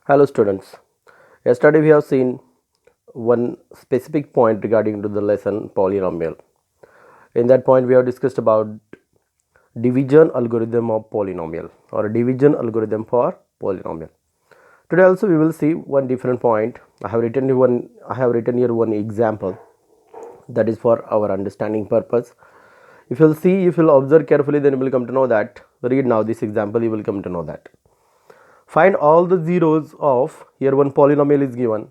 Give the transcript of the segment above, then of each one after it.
Hello students. Yesterday we have seen one specific point regarding to the lesson polynomial. In that point we have discussed about division algorithm of polynomial or division algorithm for polynomial. Today also we will see one different point. I have written here one example that is for our understanding purpose. If you'll observe carefully, then you will come to know that. Read now this example, you will come to know that. Find all the zeros of, here one polynomial is given,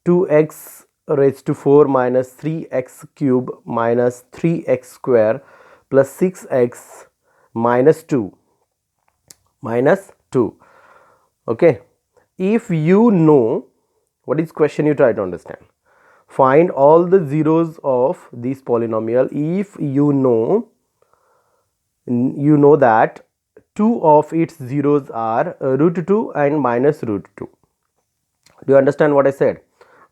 2x raised to 4 minus 3x cube minus 3x square plus 6x minus 2 minus 2. Okay, if you know what is question, you try to understand. Find all the zeros of this polynomial if you know that two of its zeros are root 2 and minus root 2. Do you understand what I said,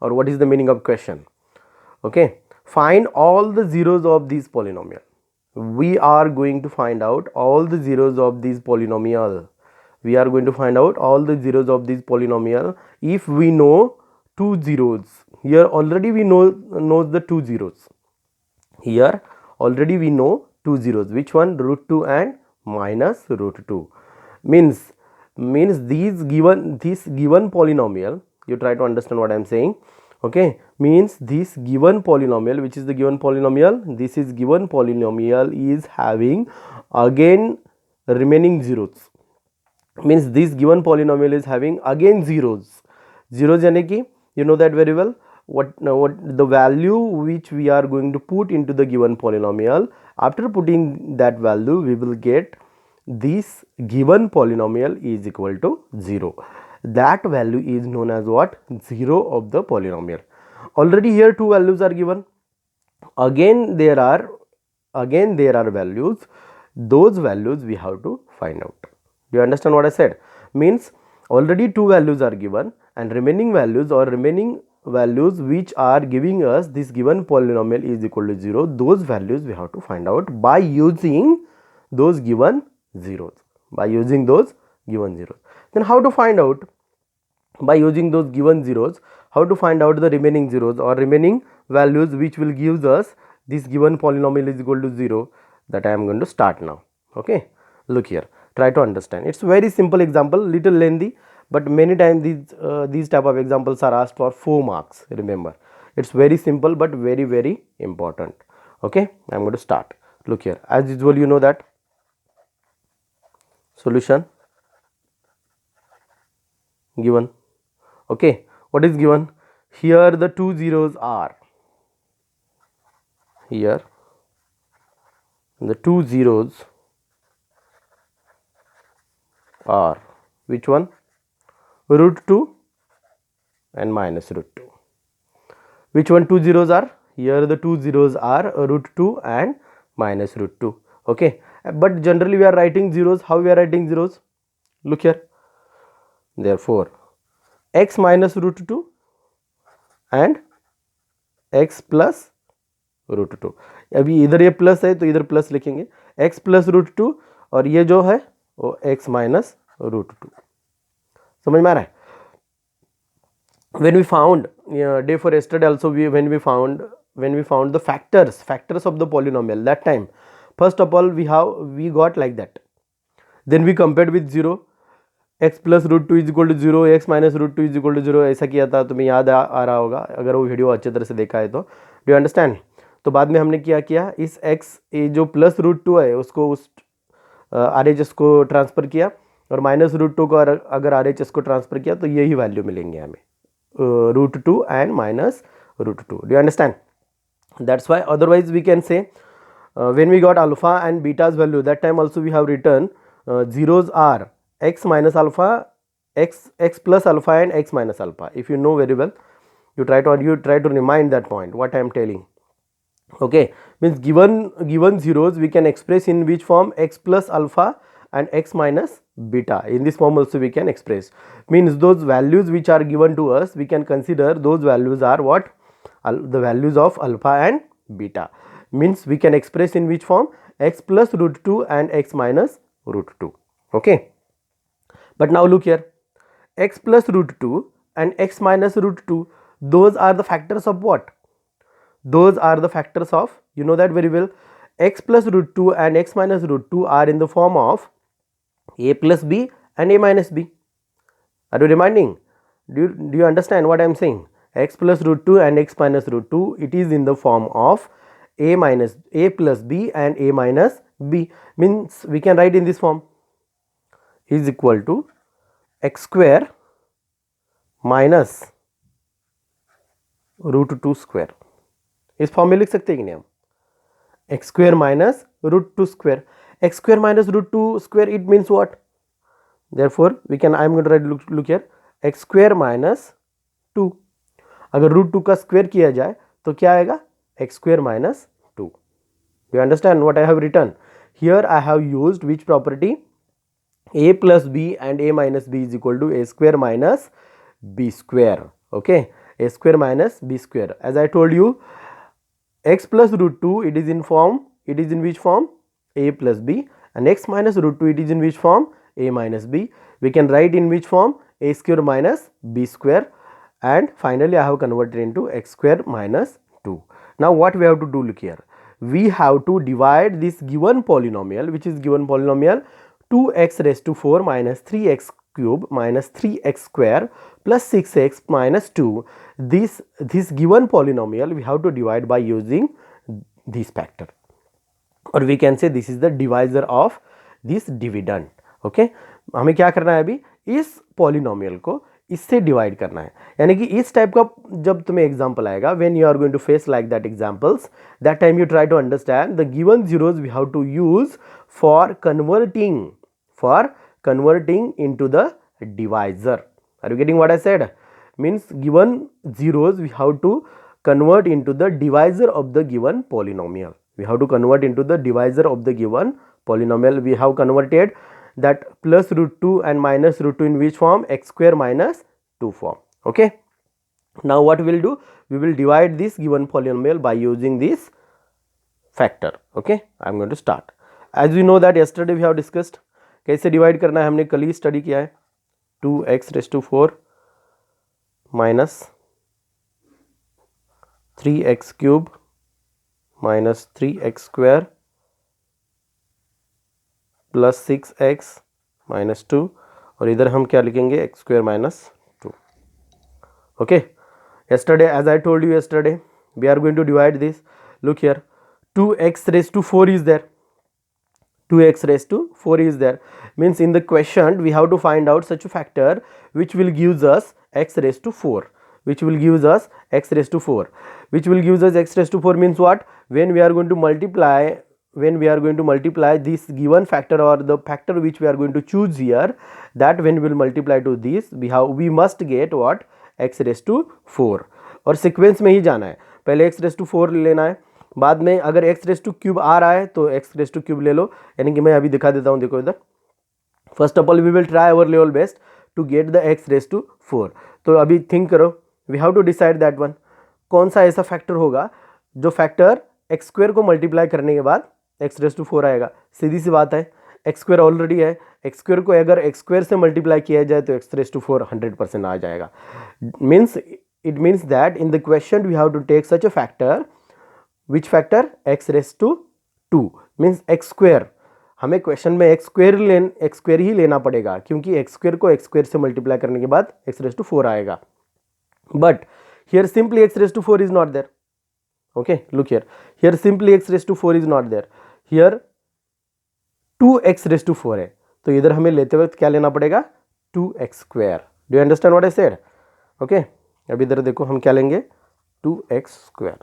or what is the meaning of question? Okay, find all the zeros of this polynomial. We are going to find out all the zeros of this polynomial. We are going to find out all the zeros of this polynomial if we know two zeros. Here already we knows the two zeros. Here already we know two zeros. Which one? Root 2 and minus root 2. Means this given polynomial, you try to understand what I am saying. Okay, means this given polynomial, which is the given polynomial, this is given polynomial is having again remaining zeros. Means this given polynomial is having again zeros. Zeros yani ki, you know that very well. What the value which we are going to put into the given polynomial, after putting that value we will get this given polynomial is equal to 0. That value is known as what? 0 of the polynomial. Already here two values are given. Again there are values. Those values we have to find out. Do you understand what I said? Means already two values are given and remaining values which are giving us this given polynomial is equal to 0. Those values we have to find out by using those given zeros. Then how to find out? By using those given zeros, how to find out the remaining zeros or remaining values which will give us this given polynomial is equal to 0. That I am going to start now. Okay, look here, try to understand. It's very simple example, little lengthy, but many times these type of examples are asked for 4 marks. Remember, it's very simple but very important. Okay, I am going to start. Look here, as usual, you know that solution given. Okay, what is given? Here the two zeros are, here the two zeros are which one? Root 2 and minus root 2. Which one two zeros are? Here the two zeros are root 2 and minus root 2. Okay, but generally we are writing zeros. How we are writing zeros? Look here, therefore x minus root 2 and x plus root 2. अभी इधर ये plus है तो इधर plus लिखेंगे, x plus root 2 और ये जो है वो x माइनस रूट 2. समझ में आ रहा है? When we found day for yesterday also, when we found the factors of the polynomial, that time first of all we got like that. Then we compared with 0. x plus root 2 is equal to 0, x minus root 2 is equal to 0. ऐसा किया था, तुम्हें याद आ रहा होगा अगर वो video अच्छे तरह से देखा है तो. Do you understand? तो बाद में हमने क्या किया, इस x जो प्लस रूट 2 है उसको उस RHS को ट्रांसफ़र किया और माइनस रूट 2 को अगर RHS को ट्रांसफ़र किया तो यही वैल्यू मिलेंगे हमें, root 2 and minus root 2. Do you understand? That's why otherwise we can say when we got alpha and beta's value, that time also we have written zeros are x minus alpha, x plus alpha and x minus alpha. If you know very well, you try to remind that point what I am telling. Okay, means given zeros we can express in which form? X plus alpha and x minus beta. In this form also we can express. Means those values which are given to us, we can consider those values are what? The values of alpha and beta. Means we can express in which form? X plus root 2 and x minus root 2. Okay, but now look here, x plus root 2 and x minus root 2, those are the factors of what? Those are the factors of, you know that very well, x plus root 2 and x minus root 2 are in the form of a plus b and a minus b. Are you reminding? Do you understand what I am saying? X plus root 2 and x minus root 2, it is in the form of a plus b and a minus b. Means we can write in this form, is equal to x square minus root 2 square. इस form में लिख सकते हैं कि नहीं हम? x square minus root 2 square. X square minus root 2 square, it means what? Therefore we can, I am going to write, look here, x square minus 2. अगर root 2 का square किया जाए तो क्या आएगा? x square minus 2. Do you understand what I have written? Here I have used which property? A plus b and a minus b is equal to a square minus b square. Okay, a square minus b square. As I told you, x plus root 2, it is in form, it is in which form? A plus b, and x minus root 2, it is in which form? A minus b. We can write in which form? A square minus b square, and finally I have converted into x square minus 2. Now what we have to do, look here, we have to divide this given polynomial, which is given polynomial 2x raised to 4 minus 3x cube minus 3x square plus 6x minus 2. This given polynomial we have to divide by using this factor, or we can say this is the divisor of this dividend. Okay, हमें क्या करना है अभी? इस polynomial को इससे divide करना है, यानी कि इस टाइप का जब तुम्हें एग्जांपल आएगा, when you are going to face like that examples, that time you try to understand the given zeros we have to use for converting into the divisor. Are you getting what I said? Means given zeros we have to convert into the divisor of the given polynomial. We have to convert into the divisor of the given polynomial. We have converted that plus root 2 and minus root 2 in which form? X square minus 2 form. Okay, now what we will do? We will divide this given polynomial by using this factor. Okay, I am going to start. As you know that yesterday we have discussed कैसे divide करना है, हमने कल ही study किया है. 2x raised to 4 minus 3x cube minus 3x square plus 6x minus 2, और इधर हम क्या लिखेंगे? x square minus 2. Okay, yesterday as I told you yesterday, we are going to divide this. Look here, 2x raised to 4 is there. 2x raised to 4 is there. Means in the question we have to find out such a factor which will gives us x raised to 4. Which will gives us x raised to 4. Which will gives us x raised to 4 means what? When we are going to multiply, this given factor or the factor which we are going to choose here, that when we will multiply to this, we must get what? x raised to 4. और sequence में ही जाना है, पहले x raised to 4 लेना है, बाद में अगर x raised to क्यूब आ रहा है तो x raised to क्यूब ले लो, यानी कि मैं अभी दिखा देता हूँ. देखो इधर, first of all we will try our level best to get the x raised to 4. तो अभी थिंक करो, we have to decide that one. कौन सा ऐसा फैक्टर होगा जो फैक्टर x स्क्वायर को मल्टीप्लाई करने के बाद x raised to 4 आएगा? सीधी सी बात है, x स्क्वायर ऑलरेडी है, x स्क्वायर को अगर x स्क्वायर से मल्टीप्लाई किया जाए तो x raised to 4 100% आ जाएगा. Means it means that in the question we have to take such a factor. Which factor? x raised to 2 means x square. हमें question में x square ही लेना पड़ेगा, क्योंकि x स्क्वायर को x स्क्वायर से multiply करने के बाद x raised to 4 आएगा. But here simply x raised to 4 is not there. Okay, look here simply x raised to 4 is not there. Here 2x raised to 4 है, तो इधर हमें लेते वक्त क्या लेना पड़ेगा? 2x square. Do you understand what I said? Okay, अभी इधर देखो हम क्या लेंगे? 2x square.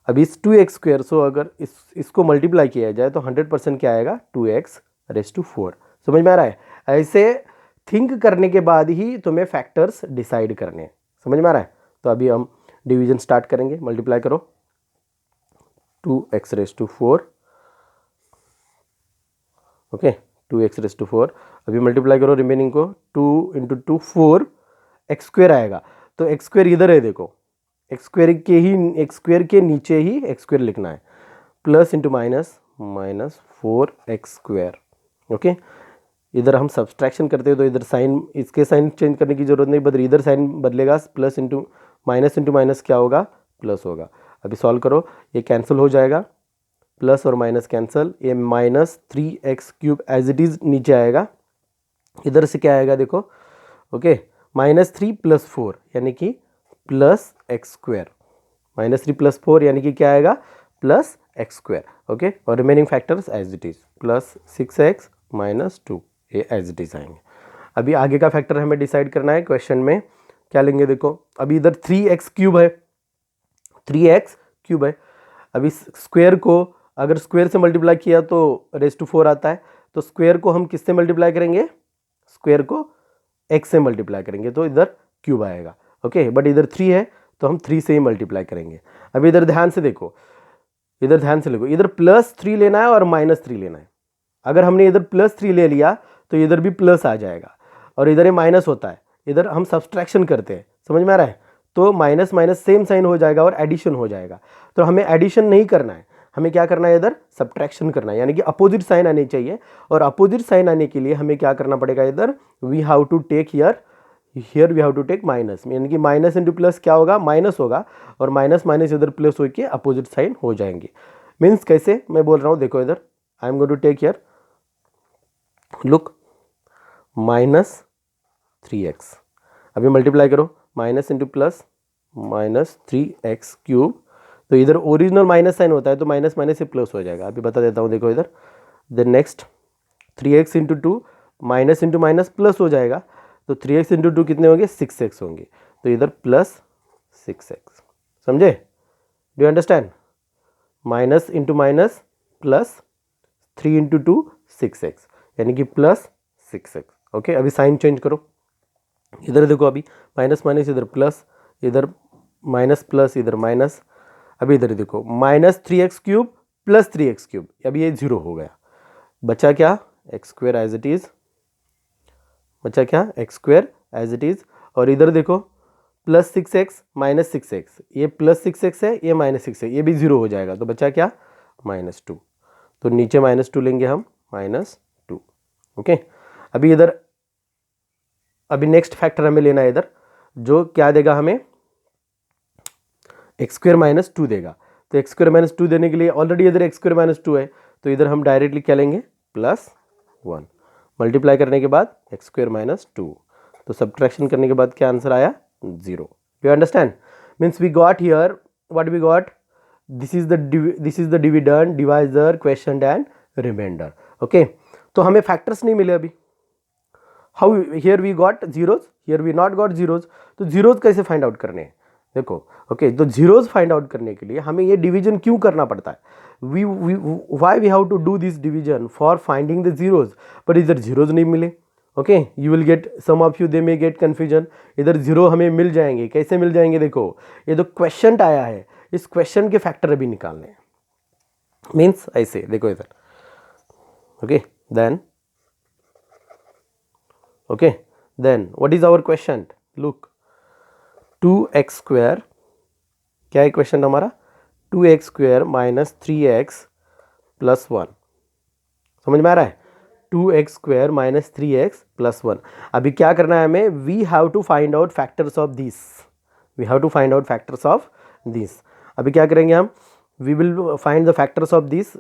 अब इस 2x square सो अगर इसको मल्टीप्लाई किया जाए तो 100% क्या आएगा? 2x raised to 4. समझ में आ रहा है? ऐसे थिंक करने के बाद ही तुम्हें फैक्टर्स डिसाइड करने हैं. समझ में आ रहा है? तो अभी हम डिवीजन स्टार्ट करेंगे. मल्टीप्लाई करो 2x raised to 4. Okay, 2x raised to 4. अभी मल्टीप्लाई करो रिमेनिंग को, 2 इंटू 2 4, एक्स स्क्वेयर आएगा. तो एक्स स्क्वेयर इधर है, देखो एक्स स्क्वेयर के नीचे ही एक्स स्क्वेयर लिखना है. Plus into minus 4x square. Okay, इधर हम सब्सट्रैक्शन करते हैं तो इधर साइन, इसके साइन चेंज करने की जरूरत नहीं, बदल इधर साइन बदलेगा, प्लस इंटू माइनस क्या होगा, प्लस होगा। अभी सॉल्व करो, ये कैंसिल हो जाएगा, प्लस और माइनस कैंसिल, ये -3x³ एज इट इज़ नीचे आएगा। इधर से क्या आएगा देखो, ओके, -3 + 4 यानी कि +x², -3 + 4 यानी कि क्या आएगा, +x², ओके। और remaining factors as it is, +6x - 2, ये एज इट इज़ आएंगे। अभी आगे का फैक्टर हमें डिसाइड करना है, क्वेश्चन में क्या लेंगे देखो। अभी इधर 3x³ है, 3x³ है। अभी स्क्वायर को अगर स्क्वायर से मल्टीप्लाई किया तो रेज़ टू 4 आता है, तो स्क्वायर को हम किससे मल्टीप्लाई करेंगे, स्क्वायर को x से मल्टीप्लाई करेंगे तो इधर क्यूब आएगा, ओके। बट इधर 3 है तो हम 3 से ही मल्टीप्लाई करेंगे। अभी इधर ध्यान से देखो, इधर ध्यान से देखो, इधर +3 लेना है और -3 लेना है। अगर हमने इधर +3 ले लिया तो इधर भी प्लस आ जाएगा, और इधर ये माइनस होता है, इधर हम सब्सट्रैक्शन करते हैं, समझ में आ रहा है, तो माइनस माइनस सेम साइन हो जाएगा और एडिशन हो जाएगा। तो हमें एडिशन नहीं करना है, हमें क्या करना है, इधर सब्ट्रैक्शन करना है, यानी कि अपोजिट साइन आने चाहिए। और अपोजिट साइन आने के लिए हमें क्या करना पड़ेगा, इधर we have to take here we have to take minus, यानी कि माइनस इंटू प्लस क्या होगा, माइनस होगा, और माइनस माइनस इधर प्लस होकर अपोजिट साइन हो जाएंगे। मीन्स कैसे मैं बोल रहा हूँ, देखो इधर I am going to take here, look, -3x, अभी मल्टीप्लाई करो, माइनस इंटू प्लस -3x³, तो इधर ओरिजिनल माइनस साइन होता है तो माइनस माइनस से प्लस हो जाएगा। अभी बता देता हूँ, देखो इधर, then next 3x × 2, minus into minus plus हो जाएगा, तो 3x × 2 कितने होंगे, 6x होंगे, तो इधर +6x, समझे, do you understand, minus into minus plus 3 × 2 6x, यानी कि +6x, ओके। अभी साइन चेंज करो, इधर देखो, अभी माइनस माइनस इधर प्लस, इधर माइनस प्लस, इधर माइनस। अभी इधर देखो, -3x³ + 3x³, अभी ये 0 हो गया, बचा क्या, x² एज इट इज़, बचा क्या, x² एज इट इज़। और इधर देखो, +6x - 6x, ये +6x है, ये -6 है, ये भी 0 हो जाएगा, तो बचा क्या, -2, तो नीचे -2 लेंगे हम, -2, ओके। अभी इधर, अभी नेक्स्ट फैक्टर हमें लेना है इधर, जो क्या देगा हमें, x² - 2 देगा। तो x² - 2 देने के लिए ऑलरेडी इधर x² - 2 है, तो इधर हम डायरेक्टली क्या लेंगे, +1, मल्टीप्लाई करने के बाद x² - 2, तो सब्ट्रैक्शन करने के बाद क्या आंसर आया, 0। You understand, means we got here, what we got, this is the dividend, divisor, question and remainder, okay. तो हमें फैक्टर्स नहीं मिले अभी, how, here we got zeros, here we not got zeros, तो जीरोज कैसे find out करने हैं, देखो, ओके। तो जीरोज फाइंड आउट करने के लिए हमें ये डिवीजन क्यों करना पड़ता है, why we have to do this division for finding the zeros, पर इधर जीरोज नहीं मिले, okay. You will get, some of you they may get confusion, इधर जीरो हमें मिल जाएंगे, कैसे मिल जाएंगे, देखो ये जो क्वेश्चन आया है, इस क्वेश्चन के फैक्टर अभी निकालने हैं, मीन्स ऐसे देखो इधर, okay. Then okay, then what is our question, look, 2x², क्या है क्वेश्चन हमारा, 2x² - 3x + 1, समझ में आ रहा है, 2x² - 3x + 1। अभी क्या करना है हमें, we have to find out factors of this, we have to find out factors of this. अभी क्या करेंगे हम, we will find the factors of this,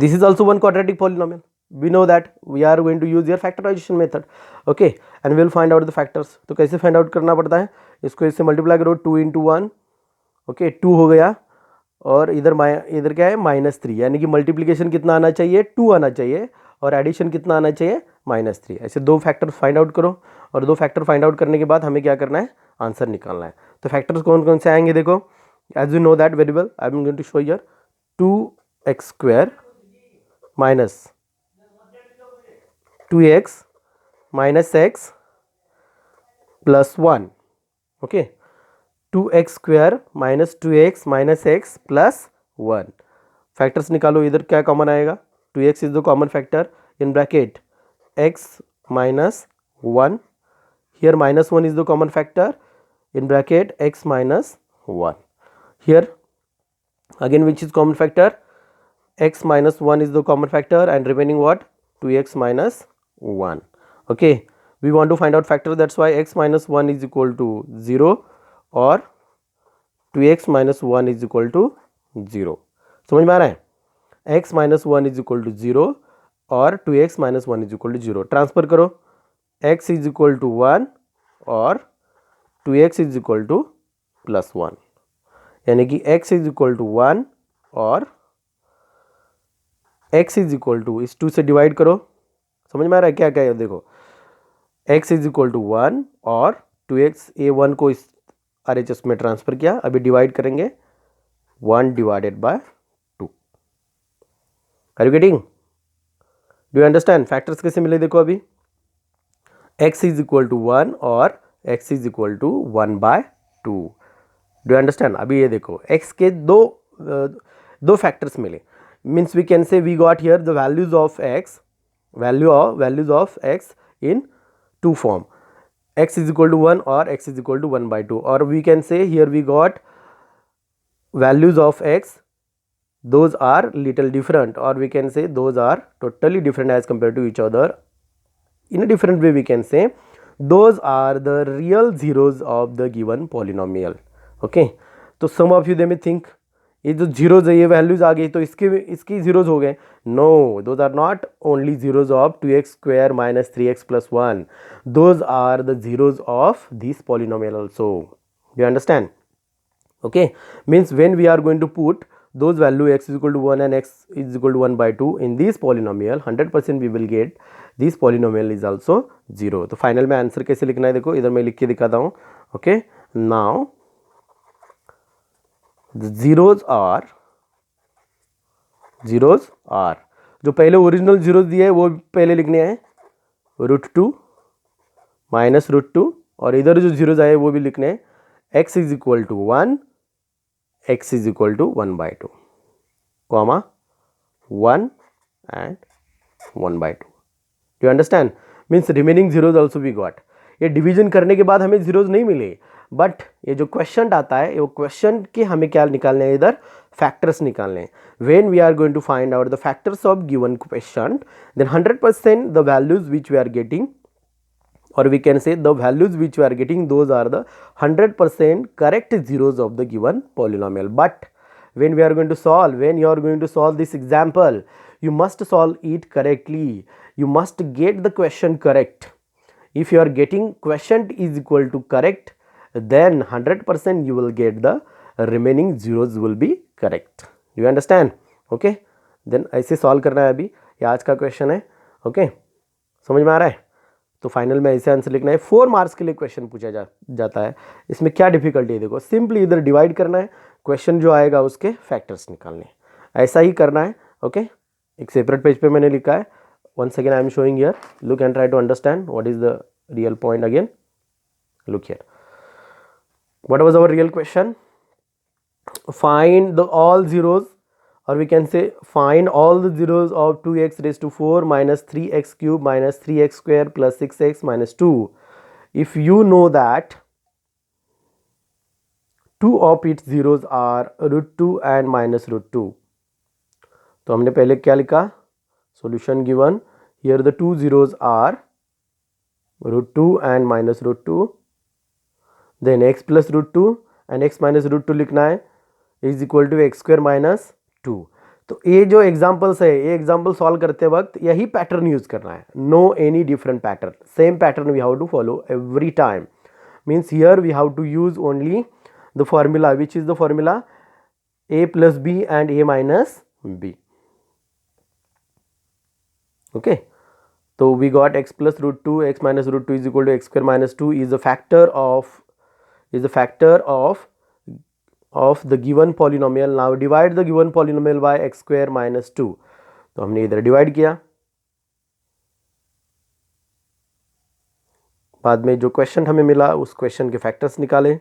this is also one quadratic polynomial, we know that, we are going to use your factorization method, okay, and we will find out the factors। तो कैसे find out करना पड़ता है, इसको इससे multiply करो, 2 × 1, okay, 2 हो गया, और इधर क्या है, -3, यानी कि मल्टीप्लीकेशन कितना आना चाहिए, 2 आना चाहिए, और एडिशन कितना आना चाहिए, -3। ऐसे दो फैक्टर फाइंड आउट करो, और दो फैक्टर फाइंड आउट करने के बाद हमें क्या करना है, आंसर निकालना है। तो फैक्टर्स कौन कौन से आएंगे, देखो, as you know that very well, I am going to show here, 2x² minus 2x minus x plus 1, okay, 2x² minus 2x minus x plus 1, factors निकालो, इधर क्या कॉमन आएगा, 2x is the common factor, in bracket x minus 1, here -1 is the common factor, in bracket x minus 1, here again which is common factor, x minus 1 is the common factor, and remaining what, 2x minus 1. Okay, we want to find out factor, that's why x minus 1 is equal to 0 or 2x minus 1 is equal to 0. समझ में आ रहा है? x minus 1 is equal to 0 और 2x minus 1 is equal to 0. Transfer करो, x is equal to 1 और 2x is equal to plus 1, यानी कि x is equal to 1 और x is equal to इस 2 से डिवाइड करो. समझ में आ रहा है क्या क्या है? देखो, x is equal to 1 और 2x, a 1 को इस RHS में ट्रांसफर किया, अभी डिवाइड करेंगे 1 divided by 2. Are you getting? Do you understand? Factors कैसे मिले देखो, अभी x is equal to 1 और x is equal to 1 by 2. Do you understand? अभी ये देखो, x के दो फैक्टर्स मिले, means we can say we got here the values of x, values of x in two form, x is equal to 1 or x is equal to 1 by 2, or we can say here we got values of x, those are little different, or we can say those are totally different as compared to each other. In a different way we can say those are the real zeros of the given polynomial. Okay, तो some of you they may think ये जो zeros है ये values आ गई तो इसकी zeros हो गए. No, those are not only zeros of 2x square minus 3x plus 1, those are the zeros of this polynomial also. You understand? Okay, means when we are going to put those value x is equal to 1 and x is equal to 1 by 2 in this polynomial, 100% we will get this polynomial is also 0. तो final में answer कैसे लिखना है देखो, इधर मैं लिख के दिखाता हूँ. Okay, now the zeros are जो पहले ओरिजिनल जीरोज दिए है वो पहले लिखने हैं, √2 माइनस √2, और इधर जो जीरोज आए वो भी लिखने हैं, x is equal to 1, x is equal to 1 by 2, comma 1 and 1 by 2. Do you understand? Means remaining zeros also we got. ये डिवीजन करने के बाद हमें जीरोज नहीं मिले, बट ये जो क्वेश्चन आता है वो क्वेश्चन के हमें क्या निकालने हैं, इधर फैक्टर्स निकालने हैं. When we are going to find out the factors of given question, then 100% the values which we are getting, or we can say the values which we are getting, those are the 100% correct zeros of the given polynomial. But when we are going to solve, when you are going to solve this example, you must solve it correctly, you must get the question correct. If you are getting question is equal to correct, then 100% you will get the remaining zeros will be correct. You understand? Okay, then ऐसे solve करना है. अभी ये आज का question है. Okay, समझ में आ रहा है? तो फाइनल में ऐसे आंसर लिखना है. 4 मार्क्स के लिए क्वेश्चन पूछा जाता है. इसमें क्या डिफिकल्टी है देखो, सिंपली इधर डिवाइड करना है, क्वेश्चन जो आएगा उसके फैक्टर्स निकालने हैं, ऐसा ही करना है. ओके, एक सेपरेट पेज पे मैंने लिखा है. once again I am showing here, look and try to understand what is the real point again. Look here, what was our real question? Find the all zeros, or we can say find all the zeros of 2x raised to 4 minus 3x cube minus 3x square plus 6x minus 2. If you know that two of its zeros are √2 and minus √2, तो हमने पहले क्या लिखा, solution given, here the two zeros are √2 and minus √2, then x plus √2 and x minus √2 लिखना है, is equal to x square minus 2. तो ये जो एग्जाम्पल्स है, ये एग्जाम्पल सॉल्व करते वक्त यही पैटर्न यूज करना है, no any different pattern, same pattern we have to follow every time. Means here we have to use only the formula, which is the formula a plus b and a minus b. Okay, so we got x plus √2, x minus √2 is equal to x square minus 2 is the factor of the given polynomial. Now divide the given polynomial by x square minus 2. तो हमने इधर divide किया, बाद में जो question हमें मिला उस क्वेश्चन के फैक्टर्स निकाले,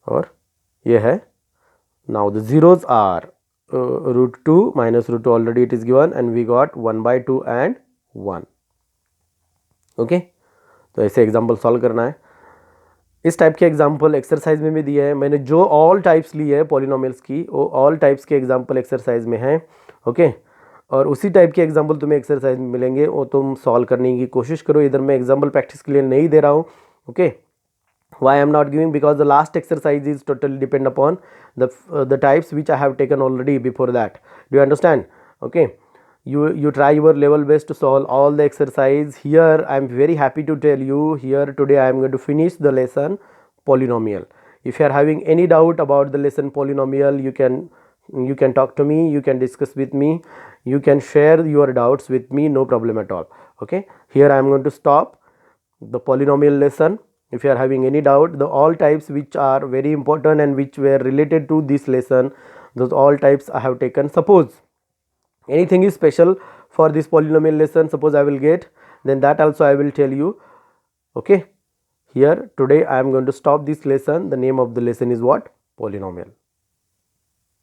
और ये है. Now the zeros are √2 minus √2, already it is given, and we got 1 by 2 and 1. Okay, तो ऐसे एग्जाम्पल सॉल्व करना है. इस टाइप के एग्जाम्पल एक्सरसाइज में भी दिए हैं मैंने, जो ऑल टाइप्स लिए है पॉलिनोमियल्स की, वो ऑल टाइप्स के एग्जाम्पल एक्सरसाइज में हैं. ओके, और उसी टाइप के एग्जाम्पल तुम्हें एक्सरसाइज में मिलेंगे, वो तुम सॉल्व करने की कोशिश करो। इधर मैं एग्जाम्पल प्रैक्टिस के लिए नहीं दे रहा हूँ, okay. Why I am not giving? Because the last exercise is totally depend upon the types which I have taken already before that. Do you understand? Okay. You try your level best to solve all the exercise. Here I am very happy to tell you, here today I am going to finish the lesson polynomial. If you are having any doubt about the lesson polynomial, you can talk to me, you can discuss with me, you can share your doubts with me, no problem at all. Okay, here I am going to stop the polynomial lesson. If you are having any doubt, the all types which are very important and which were related to this lesson, those all types I have taken. Suppose anything is special for this polynomial lesson, suppose I will get, then that also I will tell you, okay. Here today I am going to stop this lesson. The name of the lesson is what? Polynomial.